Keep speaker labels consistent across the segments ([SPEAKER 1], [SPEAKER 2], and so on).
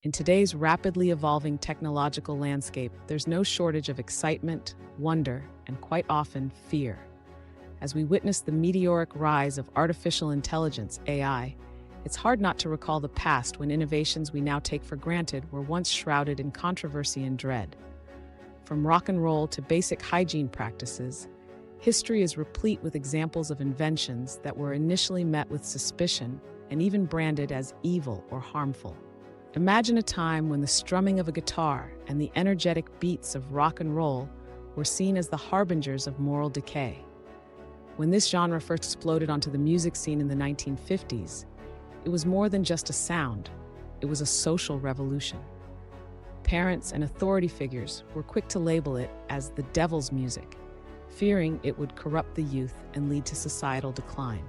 [SPEAKER 1] In today's rapidly evolving technological landscape, there's no shortage of excitement, wonder, and quite often fear. As we witness the meteoric rise of artificial intelligence, AI, it's hard not to recall the past when innovations we now take for granted were once shrouded in controversy and dread. From rock and roll to basic hygiene practices, history is replete with examples of inventions that were initially met with suspicion and even branded as evil or harmful. Imagine a time when the strumming of a guitar and the energetic beats of rock and roll were seen as the harbingers of moral decay. When this genre first exploded onto the music scene in the 1950s, it was more than just a sound, it was a social revolution. Parents and authority figures were quick to label it as the devil's music, fearing it would corrupt the youth and lead to societal decline.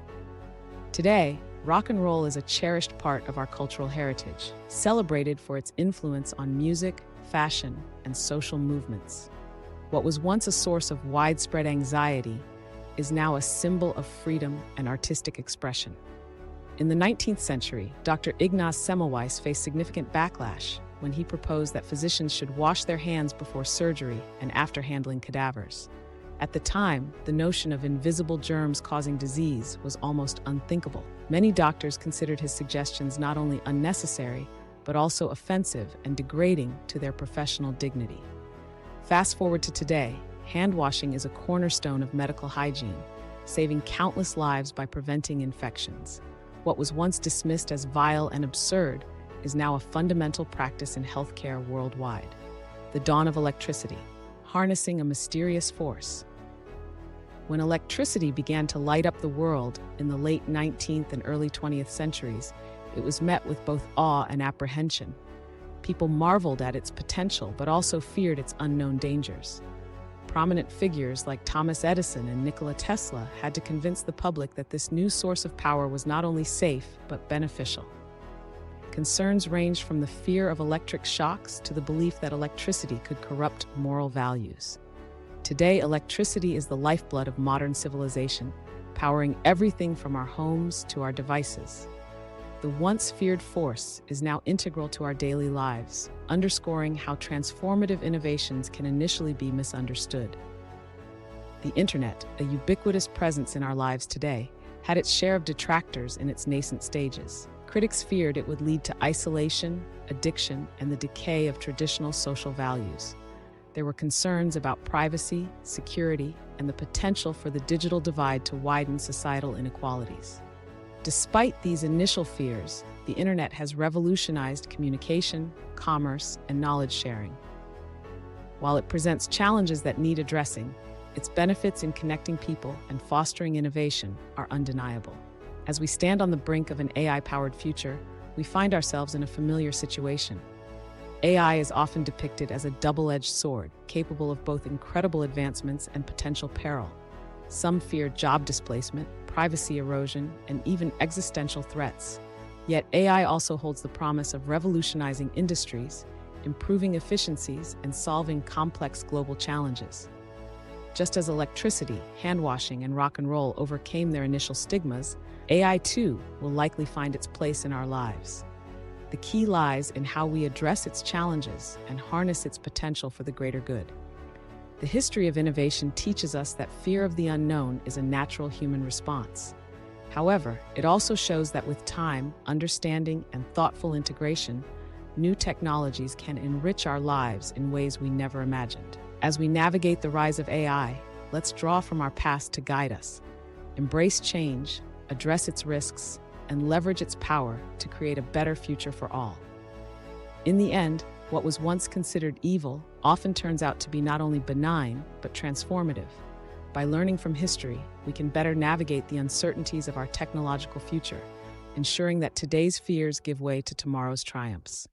[SPEAKER 1] Today, rock and roll is a cherished part of our cultural heritage, celebrated for its influence on music, fashion, and social movements. What was once a source of widespread anxiety is now a symbol of freedom and artistic expression. In the 19th century, Dr. Ignaz Semmelweis faced significant backlash when he proposed that physicians should wash their hands before surgery and after handling cadavers. At the time, the notion of invisible germs causing disease was almost unthinkable. Many doctors considered his suggestions not only unnecessary, but also offensive and degrading to their professional dignity. Fast forward to today, hand washing is a cornerstone of medical hygiene, saving countless lives by preventing infections. What was once dismissed as vile and absurd is now a fundamental practice in healthcare worldwide. The dawn of electricity, harnessing a mysterious force. When electricity began to light up the world in the late 19th and early 20th centuries, it was met with both awe and apprehension. People marveled at its potential, but also feared its unknown dangers. Prominent figures like Thomas Edison and Nikola Tesla had to convince the public that this new source of power was not only safe, but beneficial. Concerns ranged from the fear of electric shocks to the belief that electricity could corrupt moral values. Today, electricity is the lifeblood of modern civilization, powering everything from our homes to our devices. The once feared force is now integral to our daily lives, underscoring how transformative innovations can initially be misunderstood. The internet, a ubiquitous presence in our lives today, had its share of detractors in its nascent stages. Critics feared it would lead to isolation, addiction, and the decay of traditional social values. There were concerns about privacy, security, and the potential for the digital divide to widen societal inequalities. Despite these initial fears, the internet has revolutionized communication, commerce, and knowledge sharing. While it presents challenges that need addressing, its benefits in connecting people and fostering innovation are undeniable. As we stand on the brink of an AI-powered future, we find ourselves in a familiar situation. AI is often depicted as a double-edged sword, capable of both incredible advancements and potential peril. Some fear job displacement, privacy erosion, and even existential threats. Yet AI also holds the promise of revolutionizing industries, improving efficiencies, and solving complex global challenges. Just as electricity, hand washing, and rock and roll overcame their initial stigmas, AI too will likely find its place in our lives. The key lies in how we address its challenges and harness its potential for the greater good. The history of innovation teaches us that fear of the unknown is a natural human response. However, it also shows that with time, understanding, and thoughtful integration, new technologies can enrich our lives in ways we never imagined. As we navigate the rise of AI, let's draw from our past to guide us. Embrace change, address its risks, and leverage its power to create a better future for all. In the end, what was once considered evil often turns out to be not only benign, but transformative. By learning from history, we can better navigate the uncertainties of our technological future, ensuring that today's fears give way to tomorrow's triumphs.